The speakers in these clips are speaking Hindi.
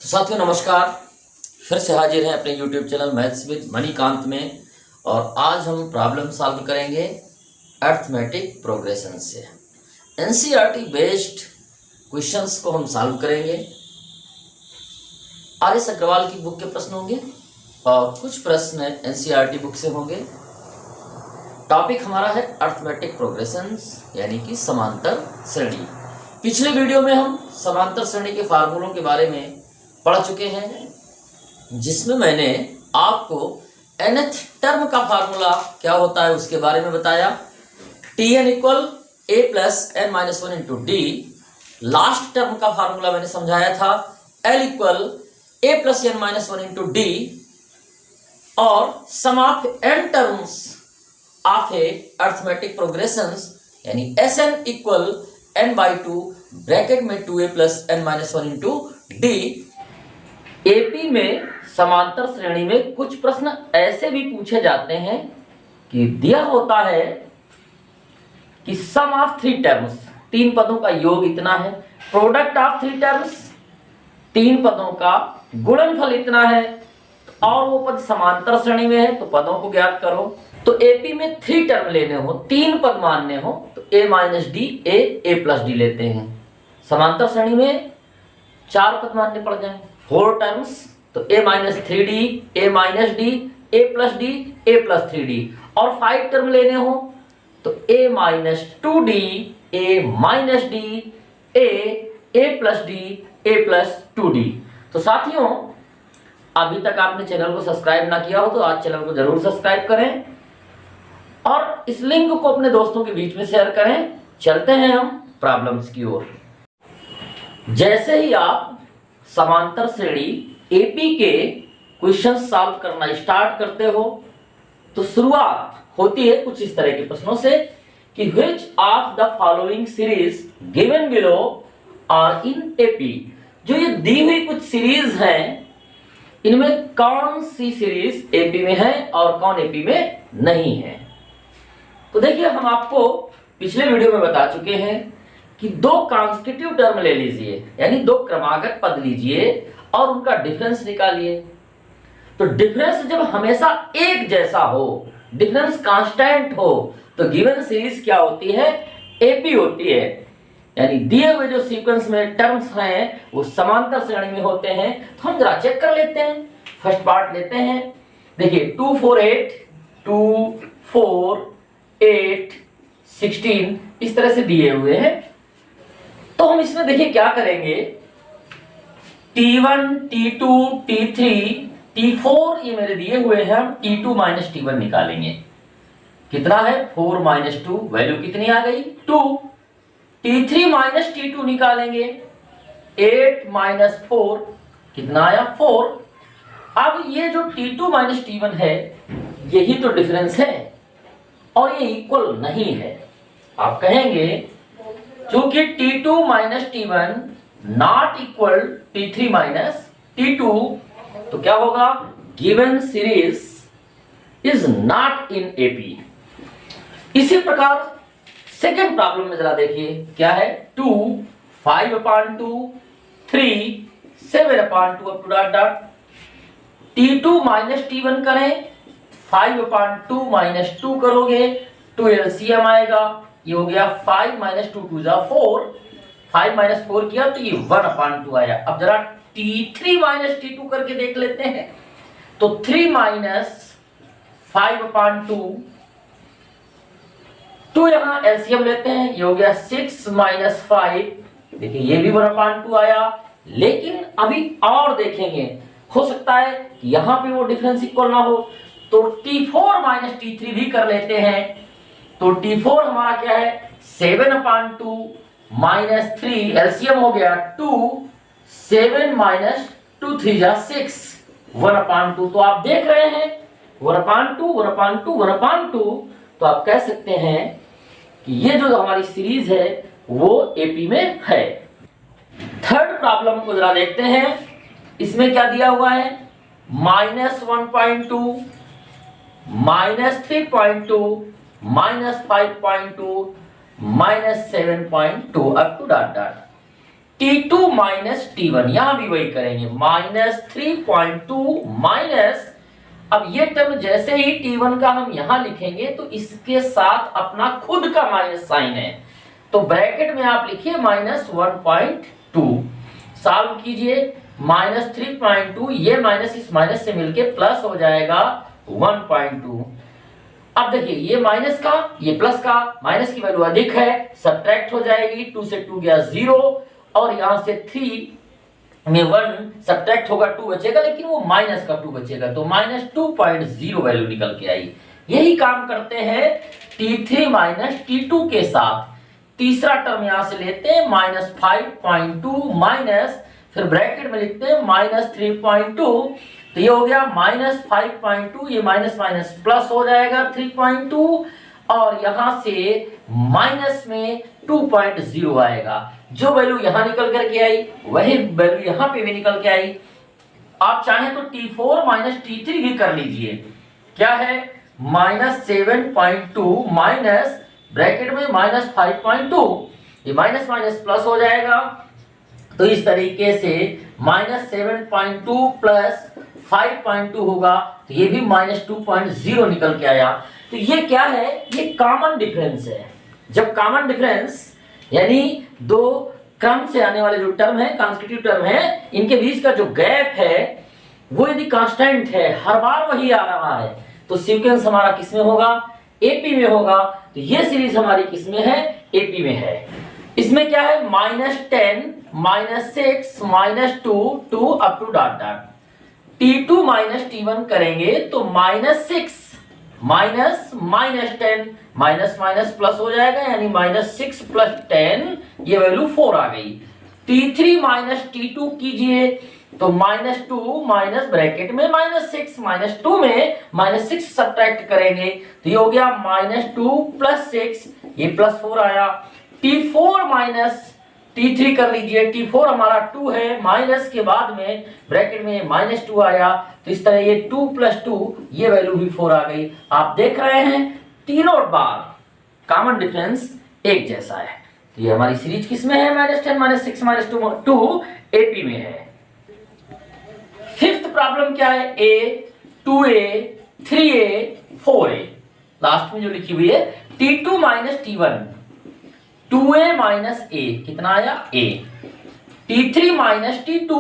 साथियों नमस्कार, फिर से हाजिर हैं अपने YouTube channel maths with Manikant में। और आज हम प्रॉब्लम सॉल्व करेंगे अर्थमेटिक प्रोग्रेशन से। एनसीईआरटी बेस्ड क्वेश्चंस को हम सॉल्व करेंगे। आर.एस. अग्रवाल की बुक के प्रश्न होंगे और कुछ प्रश्न एनसीईआरटी बुक से होंगे। टॉपिक हमारा है अर्थमेटिक प्रोग्रेशंस यानी कि समांतर श्रेणी। पिछले वीडियो में हम समांतर श्रेणी के फार्मूलों के बारे में पढ़ चुके हैं, जिसमें मैंने आपको nth टर्म का फार्मूला क्या होता है उसके बारे में बताया। Tn equal a plus n minus 1 into d. Last term का फार्मूला मैंने समझाया था L equal a plus n minus 1 into d. और sum of n terms of a arithmetic progressions यानी Sn equal n by 2 bracket में 2a plus n minus 1 into d. AP में समांतर श्रेणी में कुछ प्रश्न ऐसे भी पूछे जाते हैं कि दिया होता है कि सम ऑफ थ्री टर्म्स, तीन पदों का योग इतना है, प्रोडक्ट ऑफ थ्री टर्म्स, तीन पदों का गुणनफल इतना है, और वो पद समांतर श्रेणी में है तो पदों को ज्ञात करो। तो एपी में थ्री टर्म लेने हो, तीन पद मानने हो तो a minus D A plus D लेते हैं। समांतर श्रेणी में चार पद मानने पड़ जाएंगे, फोर टर्म्स, तो a minus three D, A minus D, A plus D, A plus three D. और फाइव टर्म लेने हो तो a minus two D, A minus D, A plus D, A plus two D. तो साथियों, अभी तक आपने चैनल को सब्सक्राइब ना किया हो तो आज चैनल को जरूर सब्सक्राइब करें और इस लिंक को अपने दोस्तों के बीच में शेयर करें। चलते हैं हम प्रॉब्लम्स की ओर। जैसे ही आप समांतर श्रेणी एपी के क्वेश्चन सॉल्व करना स्टार्ट करते हो तो शुरुआत होती है कुछ इस तरह के प्रश्नों से कि which of the following series given below are in AP. जो ये दी हुई कुछ सीरीज हैं, इनमें कौन सी सीरीज एपी में है और कौन एपी में नहीं है। तो देखिए, हम आपको पिछले वीडियो में बता चुके हैं कि दो कॉन्स्टिट्यूटिव टर्म ले लीजिए, यानी दो क्रमागत पद लीजिए और उनका डिफरेंस निकालिए। तो डिफरेंस जब हमेशा एक जैसा हो, डिफरेंस कांस्टेंट हो, तो गिवन सीरीज क्या होती है? एपी होती है। यानी दिए हुए जो सीक्वेंस में टर्म्स हैं वो समांतर श्रेणी में होते हैं। तो हम जरा चेक कर लेते हैं। फर्स्ट पार्ट लेते हैं। देखिए 2 4 8, 2 4 8 16 इस तरह से दिए हुए हैं। तो हम इसमें देखिए क्या करेंगे, T1, T2, T3, T4 ये मेरे दिए हुए हैं। हम T2 माइनस T1 निकालेंगे। कितना है? 4 माइनस 2, वैल्यू कितनी आ गई? 2। T3 माइनस T2 निकालेंगे, 8 माइनस 4 कितना आया? 4। अब ये जो T2 माइनस T1 है, यही तो डिफरेंस है और ये इक्वल नहीं है। आप कहेंगे चूंकि T2 minus T1 not equal T3 minus T2, तो क्या होगा? Given series is not in AP. इसी प्रकार सेकेंड प्रॉब्लम में जरा देखिए क्या है। 2 5/2, 3 7/2 up to dot dot. T2 minus T1 करें, 5/2 माइनस 2 करोगे, 2 एलसीएम आएगा, ये हो गया 5 माइनस 2 2 जा 4, 5 माइनस 4 किया तो ये 1/2 आया। अब जरा T3 माइनस T2 करके देख लेते हैं। तो 3 माइनस 5/2, 2 यहां एलसीएम लेते हैं, ये हो गया 6 माइनस 5, देखिए ये भी 1/2 आया। लेकिन अभी और देखेंगे, हो सकता है कि यहां पे वो डिफरेंस इक्वल ना हो, तो T4 माइनस T3 भी कर लेते हैं। तो T4 हमारा क्या है? 7/2 माइनस 3, एलसीएम हो गया 2, 7 माइनस 2 3 जा 6, 1/2। तो आप देख रहे हैं 1/2 1/2 1/2। तो आप कह सकते हैं कि ये जो हमारी सीरीज है वो एपी में है। थर्ड प्रॉब्लम को जरा देखते हैं। इसमें क्या दिया हुआ है? -1.2, -3.2, -5.2, -7.2 up to dot dot. T2 minus T1, यहां भी वही करेंगे, -3.2 माइनस, अब ये टर्म जैसे ही T1 का हम यहां लिखेंगे तो इसके साथ अपना खुद का माइनस साइन है, तो ब्रैकेट में आप लिखिए -1.2, सॉल्व कीजिए, -3.2, ये माइनस इस माइनस से मिलके प्लस हो जाएगा 1.2। अब देखिए ये माइनस का ये प्लस का, माइनस की वैल्यू अधिक है, सब्ट्रैक्ट हो जाएगी, 2 से 2 गया 0, और यहां से 3 में 1 सब्ट्रैक्ट होगा, 2 बचेगा, लेकिन वो माइनस का 2 बचेगा, तो -2.0 वैल्यू निकल के आई। यही काम करते हैं T3 माइनस T2 के साथ। तीसरा टर्म यहां से लेते हैं -5.2 माइनस, फिर ब्रैकेट में लिखते हैं -3.2, तो ये हो गया -5.2, ये माइनस माइनस प्लस हो जाएगा 3.2, और यहां से माइनस में 2.0 आएगा। जो वैल्यू यहां निकल करके आई वही वैल्यू यहां पे भी निकल के आई। आप चाहें तो T4 माइनस T3 भी कर लीजिए, क्या है, -7.2 माइनस, ब्रैकेट में -5.2, ये माइनस माइनस प्लस हो जाएगा, तो इस तरीके से -7.2 प्लस 5.2 होगा, तो ये भी -2.0 निकल के आया। तो ये क्या है, ये कॉमन डिफरेंस है। जब कॉमन डिफरेंस यानी दो क्रम से आने वाले जो टर्म है, कॉन्स्टिट्यूटिव टर्म है, इनके बीच का जो गैप है वो यदि कांस्टेंट है, हर बार वही आ रहा है, तो सीक्वेंस हमारा किसमें होगा, एपी में होगा। तो ये सीरीज हमारी किसमें है, एपी में है। इसमें क्या है, -10 -6 -2 2 up to dot dot. T2 minus T1 करेंगे तो -6 माइनस -10, माइनस माइनस प्लस हो जाएगा, यानी -6 प्लस 10, ये वैल्यू 4 आ गई। T3 माइनस T2 कीजिए तो -2 माइनस ब्रैकेट में -6, -2 में -6 सब्ट्रैक्ट करेंगे तो ये हो गया -2 प्लस 6, ये +4 आया। T4 माइनस T3 कर लीजिए, T4 हमारा 2 है, माइनस के बाद में ब्रैकेट में -2 आया, तो इस तरह ये 2 + 2, ये वैल्यू भी 4 आ गई। आप देख रहे हैं तीनों बार कॉमन डिफरेंस एक जैसा है। तो ये हमारी सीरीज किसमें है, -10 -6 -2 एपी में है। फिफ्थ प्रॉब्लम क्या है, A 2A 3A 4A, last में जो लिखी हुई है T2 minus T1 2A minus A, कितना आया A। T3 minus T2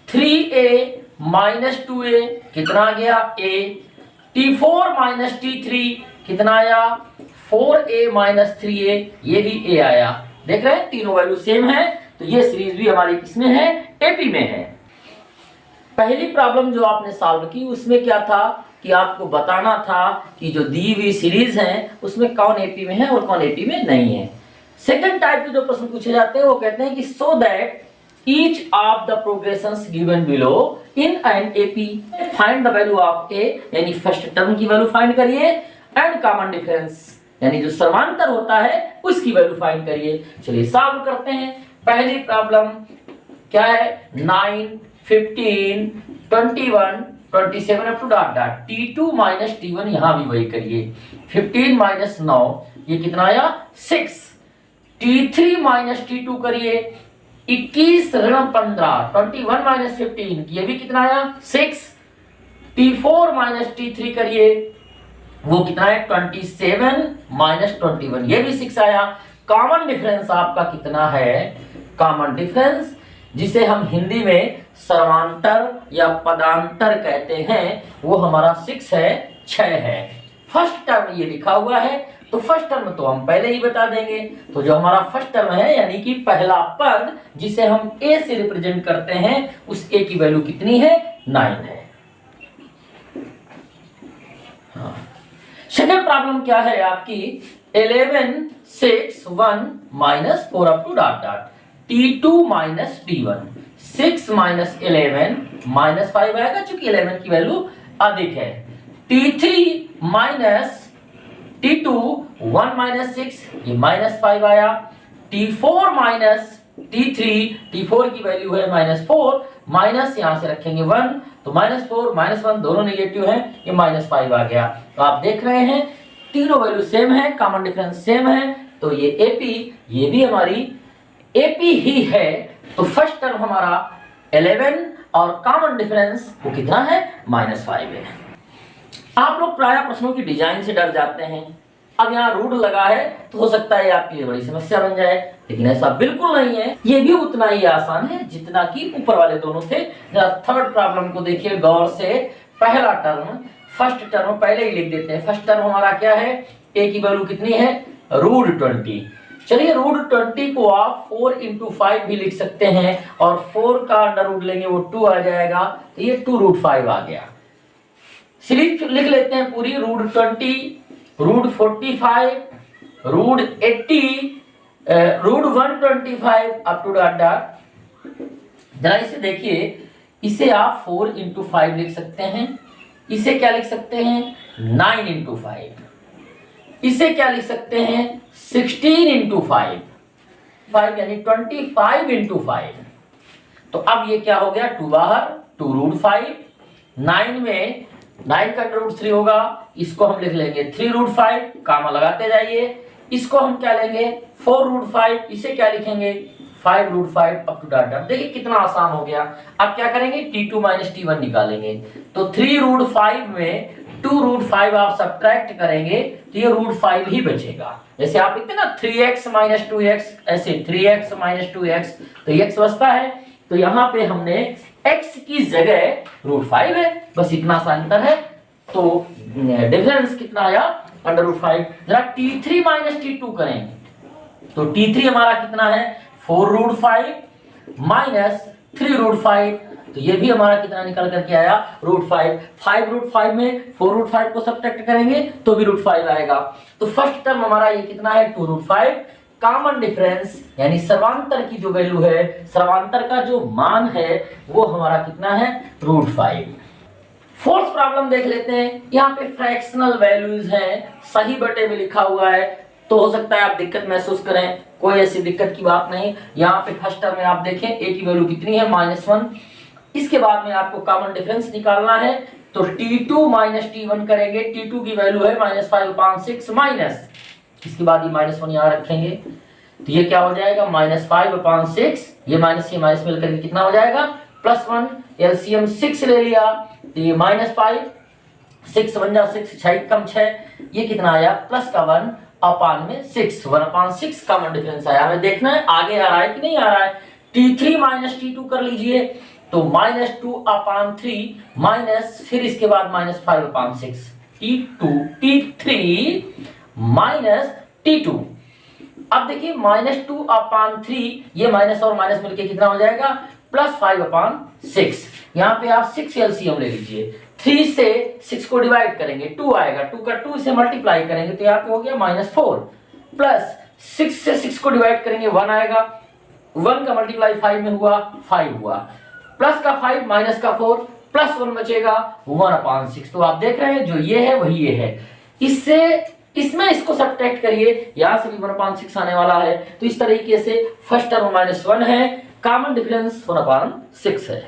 3A minus 2A, कितना आ गया A। T4 माइनस T3, कितना आया 4A माइनस 3A, ये भी A आया। देख रहे हैं तीनों वैल्यू सेम है, तो ये सीरीज भी हमारी किसमें है, एपी में है। पहली प्रॉब्लम जो आपने सॉल्व की उसमें क्या था कि आपको बताना था कि जो दी हुई सीरीज है उसमें कौन एपी में है और कौन एपी में नहीं है। सेकंड टाइप के जो प्रश्न पूछे जाते हैं वो कहते हैं कि so that each of the progressions given below in an AP find the value of a, यानी फर्स्ट टर्म की वैल्यू फाइंड करिए, एंड कॉमन डिफरेंस यानी जो समांतर होता है उसकी वैल्यू फाइंड करिए। चलिए सॉल्व करते हैं। पहली प्रॉब्लम क्या है, 9 15 21 27 up to dot dot. T2 minus T1 यहां भी वही करिए। 15 माइनस 9, ये कितना आया 6। T3 माइनस T2 करिए, 21 ऋण 15, 21 माइनस 15, ये भी कितना आया 6। T4 माइनस T3 करिए, वो कितना है 27 माइनस 21, ये भी 6 आया। कॉमन डिफरेंस आपका कितना है, कॉमन डिफरेंस जिसे हम हिंदी में सर्वांतर या पदांतर कहते हैं, वो हमारा 6 है, 6 है। फर्स्ट टर्म ये लिखा हुआ है, तो फर्स्ट टर्म तो हम पहले ही बता देंगे। तो जो हमारा फर्स्ट टर्म है यानी कि पहला पद जिसे हम a से रिप्रेजेंट करते हैं, उस a की वैल्यू कितनी है, 9 है। सेकंड प्रॉब्लम क्या है आपकी, 11 6 1 minus 4 up to dot dot. T2 minus T1, 6 minus 11 minus 5 आएगा चूंकि 11 की वैल्यू अधिक है। T3 माइनस T2 1 माइनस 6, ये माइनस 5 आया। T4 माइनस T3, T4 की वैल्यू है -4, माइनस यहां से रखेंगे 1, तो -4 -1 दोनों नेगेटिव हैं, ये -5 आ गया। तो आप देख रहे हैं तीनों वैल्यू सेम है, कॉमन डिफरेंस सेम है, तो ये एपी, ये भी हमारी AP ही है तो फर्स्ट टर्म हमारा 11 और कॉमन डिफरेंस वो कितना है -5 है। आप लोग प्राय प्रश्नों की डिजाइन से डर जाते हैं। अब यहाँ रूट लगा है तो हो सकता है आपके लिए बड़ी समस्या बन जाए, लेकिन ऐसा बिल्कुल नहीं है। ये भी उतना ही आसान है जितना कि ऊपर वाले दोनों थे। जरा थर्ड प्रॉब्लम को देखिए गौर से। पहला टर्म, फर्स्ट टर्म पहले ही लिख देते हैं। फर्स्ट टर्म हमारा क्या है, a की वैल्यू कितनी है √20। चलिए √20 को आप 4 × 5 भी लिख सकते हैं और 4 का अंडर रूट लेंगे वो 2 आ जाएगा, तो ये 2√5 आ गया। सीरीज लिख लेते हैं पूरी, √20, √45, √80, √125 अप टू डॉट डॉट। जरा इसे देखिए, इसे आप 4 × 5 लिख सकते हैं। इसे क्या लिख सकते हैं 9 × 5। इसे क्या लिख सकते हैं 16 × 5, 5 यानी 25 × 5। तो अब ये क्या हो गया, 2 बाहर, 2√5, 9 में 9 का √3 होगा, इसको हम लिख लेंगे 3√5, कामा लगाते जाइए। इसको हम क्या लेंगे 4√5, इसे क्या लिखेंगे 5√5 अप टू डॉट डॉट। देखिए कितना आसान हो गया। अब क्या करेंगे T2 - T1 निकालेंगे, तो 3√5 में 2√5 आप सब्ट्रैक्ट करेंगे तो ये √5 ही बचेगा। जैसे आप लिखते हैं ना 3x - 2x, ऐसे 3x - 2x, तो x बचता है। तो यहाँ पे हमने x की जगह √5 है, बस इतना सा अंतर है। तो डिफरेंस कितना आया √5। जरा T3 - T2 करें तो T3 हमारा कितना है 4√5 - 3√5, तो ये भी हमारा कितना निकल करके आया √5। 5√5 में 4√5 को सब्ट्रैक्ट करेंगे तो भी √5 आएगा। तो फर्स्ट टर्म हमारा ये कितना है 2√5। कॉमन डिफरेंस यानी सर्वांतर की जो वैल्यू है, सर्वांतर का जो मान है वो हमारा कितना है √5। फोर्थ प्रॉब्लम देख लेते हैं। यहाँ पे फ्रैक्शनल वैल्यूज हैं, सही बटे में लिखा हुआ है, तो हो सकता है आप दिक्कत महसूस करें, कोई ऐसी दिक्कत की बात नहीं। यहाँ पे फर्स्ट टर्म में आप देखें a की वैल्यू कितनी है -1। इसके बाद में आपको कॉमन डिफरेंस निकालना है, तो T2 - T1 करेंगे। T2 की वैल्यू है -5/6 माइनस, इसके बाद ये -1 यहाँ रखेंगे, तो ये क्या हो जाएगा -5/6, ये माइनस मिलकर के कितना हो जाएगा +1। एलसीएम 6 ले लिया तो ये -5, 6 बन जा 6, 6 कम 6, ये कितना आया +1/6, 1/6 कॉमन डिफरेंस आया। हमें देखना है आगे आ रहा है कि नहीं आ रहा है। T3 - T2 कर लीजिए, तो -2/3 माइनस, फिर इसके बाद -5/6, T3 -T2। अब देखिए -2/3, ये माइनस और माइनस मिलके कितना हो जाएगा +5/6। यहाँ पे आप 6 एलसीएम ले लीजिए, 3 से 6 को डिवाइड करेंगे 2 आएगा, 2 का 2 से मल्टीप्लाई करेंगे तो यहाँ पे हो गया -4, प्लस 6 से 6 को डिवाइड करेंगे 1 आएगा, 1 का मल्टीप्लाई 5 में हुआ 5 हुआ, प्लस का 5 माइनस का 4 प्लस 1 बचेगा 1/6। तो आप देख रहे हैं जो ये है वही ये है। इससे इसमें इसको सब्ट्रैक्ट करिए, यहां से भी 1/6 आने वाला है। तो इस तरीके से फर्स्ट टर्म -1 है, कॉमन डिफरेंस 1/6 है।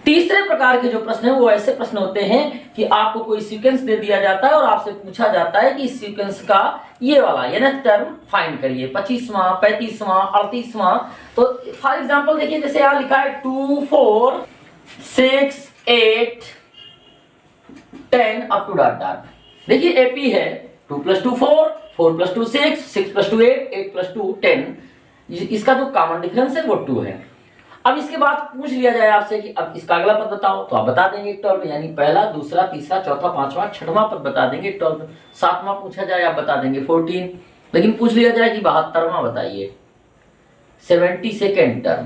तीसरे प्रकार के जो प्रश्न है वो ऐसे प्रश्न होते हैं कि आपको कोई सीक्वेंस दे दिया जाता है और आपसे पूछा जाता है कि इस सीक्वेंस का ये वाला nth टर्म फाइंड करिए, 25वां, 35वां, 38वां। तो फॉर एग्जांपल देखिए, जैसे यहाँ लिखा है 2, 4, 6, 8, 10 अप टू डॉट डॉट। देखिए एपी है 2 + 2 4, 4 + 2 6, 6 + 2 8, 8 + 2 10। इसका जो कॉमन डिफरेंस है वो 2 है। अब इसके बाद पूछ लिया जाए आपसे कि अब इसका अगला पद बताओ, तो आप बता देंगे 12, यानी पहला, दूसरा, तीसरा, चौथा, पांचवा, छठवां पद बता देंगे 12। सातवां पूछा जाए आप बता देंगे 14। लेकिन पूछ लिया जाए कि 72वां बताइए, 72nd टर्म,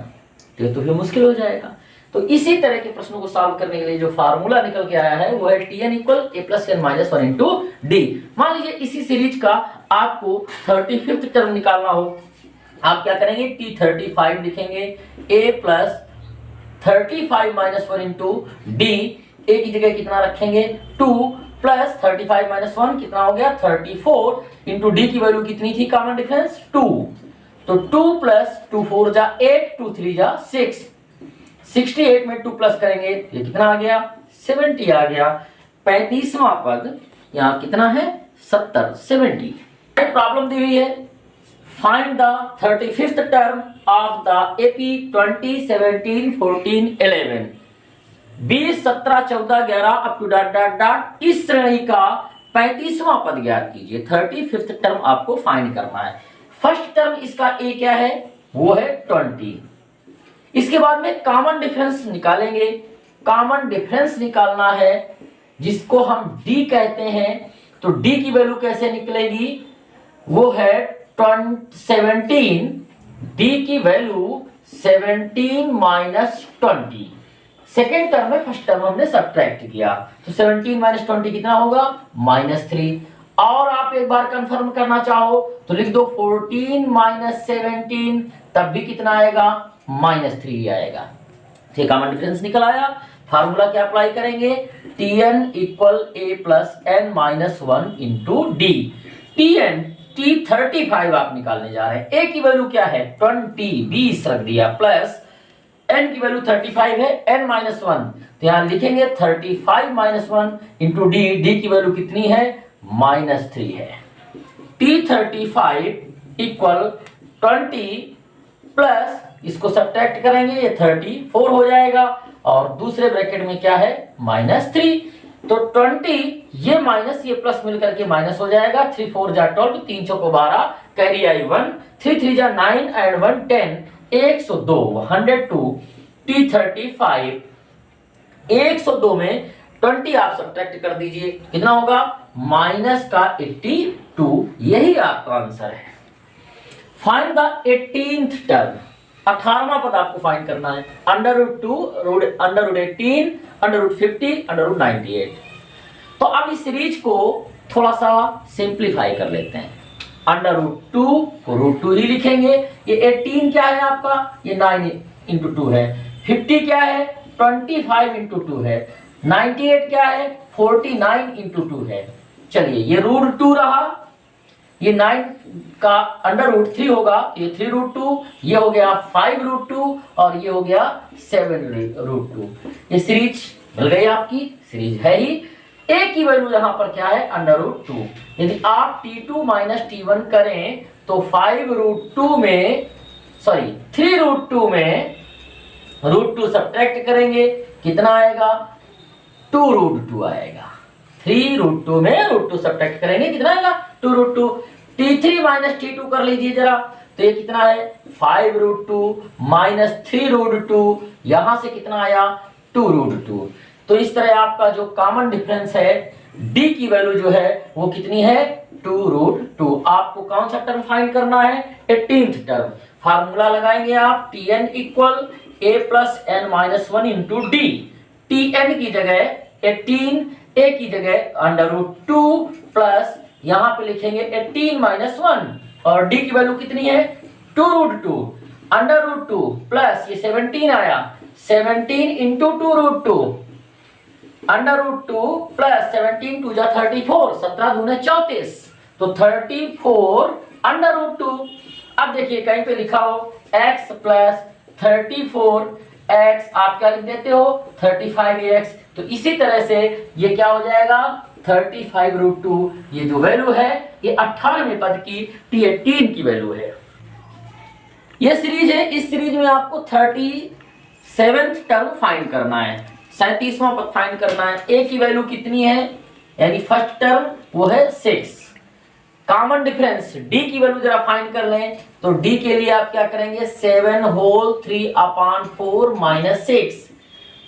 तो फिर मुश्किल हो जाएगा। तो इसी तरह के प्रश्नों को सॉल्व करने के लिए जो फार्मूला निकल के आया है वो है Tn = a + n - 1 × d। मान लीजिए इसी सीरीज का आपको 35th टर्म निकालना हो, आप क्या करेंगे T35 लिखेंगे, a + 35 - 1 × d। a की जगह कितना रखेंगे 2 + 35 - 1 कितना हो गया 34 × d की वैल्यू कितनी थी कॉमन डिफरेंस 2, तो 2 + 2 4 जा 8, 2 3 जा 6, 68 में 2 प्लस करेंगे ये कितना आ गया 70 आ गया। 35वां पद यहाँ कितना है 70, 70। प्रॉब्लम दी हुई है find the 35th term of the AP 2017-14-11। 20, 17, 14, 11 up to dot dot dot इस श्रेणी का 35वां पद ज्ञात कीजिए। 35th टर्म आपको फाइंड करना है। फर्स्ट टर्म इसका ए क्या है, वो है 20। इसके बाद में कॉमन डिफरेंस निकालेंगे। कॉमन डिफरेंस निकालना है जिसको हम डी कहते हैं। तो डी की वैल्यू कैसे निकलेगी, वो है 17। डी की वैल्यू 17 माइनस 20। सेकेंड टर्म में फर्स्ट टर्म हमने सब्ट्रैक्ट किया, तो 17 माइनस 20 कितना होगा, -3। और आप एक बार कंफर्म करना चाहो तो लिख दो 14 माइनस 17, तब भी कितना आएगा, -3 आएगा। ठीक, कॉमन डिफरेंस निकल आया। फार्मूला क्या अप्लाई करेंगे, Tn equal a plus n minus 1 into D. Tn T35 आप निकालने जा रहे हैं। a की वैल्यू क्या है 20 रख दिया, प्लस n की वैल्यू 35 है, n माइनस 1 तो यहां लिखेंगे 35 माइनस 1 इंटू डी। डी की वैल्यू कितनी है, -3 है। T35 इक्वल 20 प्लस इसको सब्ट्रैक्ट करेंगे, ये 34 हो जाएगा, और दूसरे ब्रैकेट में क्या है, -3। तो 20 ये माइनस ये प्लस मिलकर के माइनस हो जाएगा। 3 4 जा 12, 3 चौको 12, कैरी आई 1, 3 3 जा 9 एंड 1 10, 102 102। T35 102 में 20 आप सब्ट्रैक्ट कर दीजिए, कितना होगा, माइनस का 82। यही आपका आंसर है। फाइंड द 18th टर्म, 18वां पद आपको फाइंड करना है। √2 √18 √50 √98। तो अब इस सीरीज को थोड़ा सा सिंप्लीफाई कर लेते हैं। √2 को √2 ही लिखेंगे। ये 18 क्या है आपका, ये 9 इंटू 2 है। 50 क्या है, 25 इंटू 2 है। 98 क्या है, 49 इंटू 2 है। चलिए ये √2 रहा, ये 9 का √3 होगा, ये 3√2, ये हो गया 5√2 और ये हो गया 7√2। ये सीरीज मिल गई आपकी, सीरीज है ही। a की वैल्यू यहां पर क्या है, √2। यदि आप T2 माइनस T1 करें तो 5√2 में, सॉरी 3√2 में √2 सब्ट्रैक्ट करेंगे, कितना आएगा, 2√2 आएगा। 3√2 में √2 सब्ट्रैक्ट करेंगे, कितना आएगा, 2√2। T3 माइनस T2 कर लीजिए जरा, तो ये कितना है, 5√2 माइनस 3√2, यहां से कितना आया, 2√2। तो इस तरह आपका जो कॉमन डिफरेंस है D की वैल्यू जो है वो कितनी है, 2√2। आपको कौन सा टर्म फाइंड करना है, 18th टर्म। फार्मूला लगाएंगे आप, Tn equal a plus n minus 1 into D. Tn की जगह 18, a की जगह √2 प्लस यहां पे लिखेंगे 18 माइनस 1, और d की वैल्यू कितनी है, 2√2 √2 प्लस ये 17 आया, 17 इंटू 2√2 √2 प्लस 17 2 जा 34, 17 दूने 34, तो 34 √2। अब देखिए कहीं पे लिखा हो x प्लस 34x, आप क्या लिख देते हो, 35x। तो इसी तरह से ये क्या हो जाएगा, 35√2। ये जो वैल्यू है ये 18वें पद की T18 की वैल्यू है। ये सीरीज है, इस सीरीज में आपको 37th टर्म फाइंड करना है, 37वां पद फाइंड करना है। a की वैल्यू कितनी है, यानी फर्स्ट टर्म वो है 6। कॉमन डिफरेंस d की वैल्यू जरा फाइंड कर लें, तो d के लिए आप क्या करेंगे, 7 होल 3/4 माइनस 6,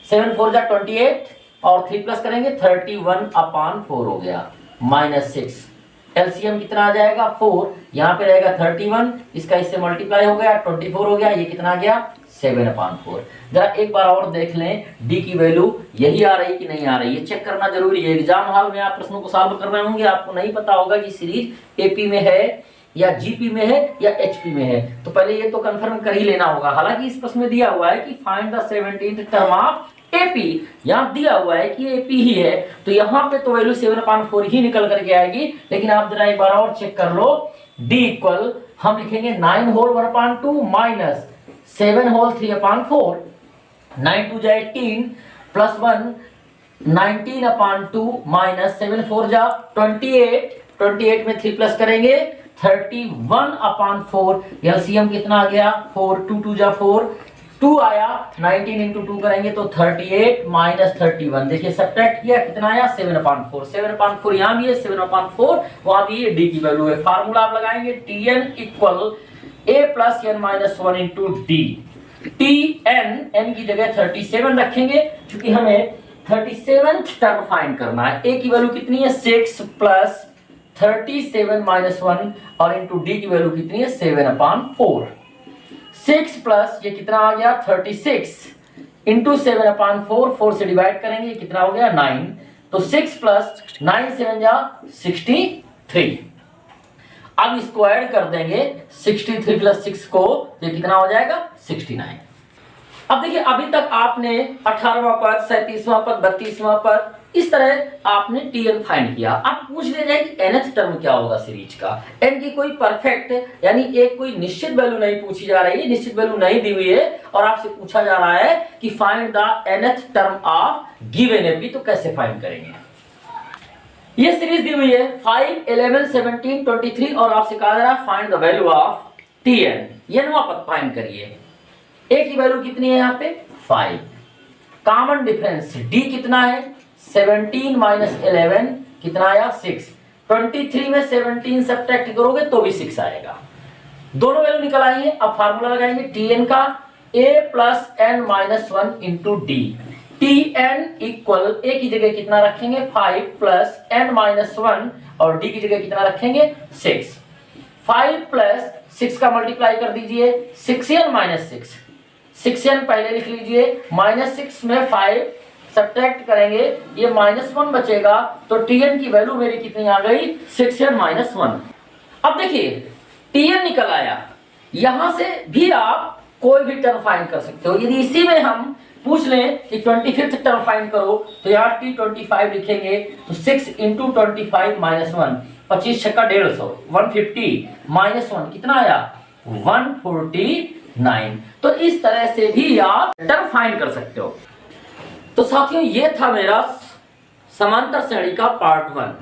7 4 जा 28 और 3 प्लस करेंगे 31/4 हो गया, -6। एलसीएम कितना आ जाएगा, 4, यहाँ पे रहेगा 31, इसका इससे मल्टीप्लाई हो गया 24 हो गया, ये कितना आ गया, 7/4। जरा एक बार और देख लें डी की वैल्यू यही आ रही कि नहीं आ रही, ये चेक करना जरूरी है। एग्जाम हॉल में आप प्रश्नों को सॉल्व कर रहे होंगे, आपको नहीं पता होगा कि सीरीज एपी में है या जीपी में है या एचपी में है, तो पहले ये तो कंफर्म कर ही लेना होगा। हालांकि इस प्रश्न में दिया हुआ है कि find the 17th term of AP, यहाँ दिया हुआ है कि एपी ही है, तो यहाँ पे तो वैल्यू 7/4 ही निकल करके आएगी। लेकिन आप जरा एक बार और चेक कर लो, डी इक्वल हम लिखेंगे 9 होल 1/2 माइनस 7 होल 3/4, 9 2 जा 18 प्लस 1 19/2 माइनस 7 4 जा 28, 28 में 3 प्लस करेंगे 31/4, एलसीएम कितना आ गया 4, 2 2 जा 4, 2 आया, 19 इंटू 2 करेंगे तो 38 माइनस 31, देखिए सब्ट्रैक्ट किया कितना आया 7/4, 7/4 यहाँ भी है, 7/4 वहां भी है, डी की वैल्यू है। फार्मूला आप लगाएंगे Tn equal a plus n minus 1 into D. Tn की जगह 37 रखेंगे क्योंकि हमें 37th टर्म फाइंड करना है। a की वैल्यू कितनी है 6 प्लस 37 माइनस 1 और इंटू डी की वैल्यू कितनी है 7/4। 6 प्लस ये कितना आ गया 36 इंटू 7/4, 4 से डिवाइड करेंगे ये कितना हो गया 9, तो 6 प्लस 9 7 जा 63। अब इसको ऐड कर देंगे 63 प्लस 6 को, ये कितना हो जाएगा 69। अब देखिए अभी तक आपने 18वां पद, 37वां पद, 32वां पद, इस तरह आपने Tn फाइंड किया। अब पूछ लिया जाए कि nth टर्म क्या होगा सीरीज का। n की कोई परफेक्ट यानी एक कोई निश्चित वैल्यू नहीं पूछी जा रही है, निश्चित वैल्यू नहीं दी हुई है और आपसे पूछा जा रहा है कि find the nth term of given AP, तो कैसे फाइंड करेंगे। ये सीरीज दी हुई है 5, 11, 17, 23 और आपसे कहा जा रहा है find the value of Tn। ये नवा पद फाइंड करिए। a की वैल्यू कितनी है यहाँ पे 5, कॉमन डिफरेंस d कितना है 17 माइनस 11 कितना आया 6, 23 में 17 सब्ट्रैक्ट करोगे तो भी 6 आएगा। दोनों वैल्यू निकल आई है। अब फार्मूला लगाएंगे Tn का a plus n minus 1 into D. Tn equal a की जगह कितना रखेंगे 5 प्लस n माइनस 1 और d की जगह कितना रखेंगे 6। 5 प्लस 6 का मल्टीप्लाई कर दीजिए 6n माइनस 6, 6n पहले लिख लीजिए, माइनस 6 में 5 सब्ट्रैक्ट करेंगे ये -1 बचेगा, तो Tn की वैल्यू मेरी कितनी आ गई 6n माइनस 1। अब देखिए Tn निकल आया, यहां से भी आप कोई भी टर्म फाइंड कर सकते हो। यदि इसी में हम पूछ लें कि 25th टर्म फाइंड करो तो यहाँ T25 लिखेंगे तो 6 इंटू 25 माइनस 1, 25 छक्का 150, 150 माइनस 1 कितना आया 149। तो इस तरह से भी आप टर्म फाइंड कर सकते हो। तो साथियों ये था मेरा समांतर श्रेणी का पार्ट 1।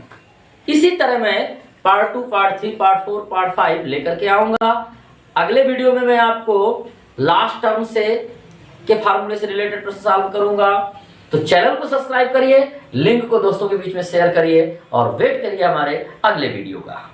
इसी तरह मैं पार्ट 2, पार्ट 3, पार्ट 4, पार्ट 5 लेकर के आऊंगा। अगले वीडियो में मैं आपको लास्ट टर्म से के फार्मूले से रिलेटेड प्रश्न सॉल्व करूंगा। तो चैनल को सब्सक्राइब करिए, लिंक को दोस्तों के बीच में शेयर करिए और वेट करिए हमारे अगले वीडियो का।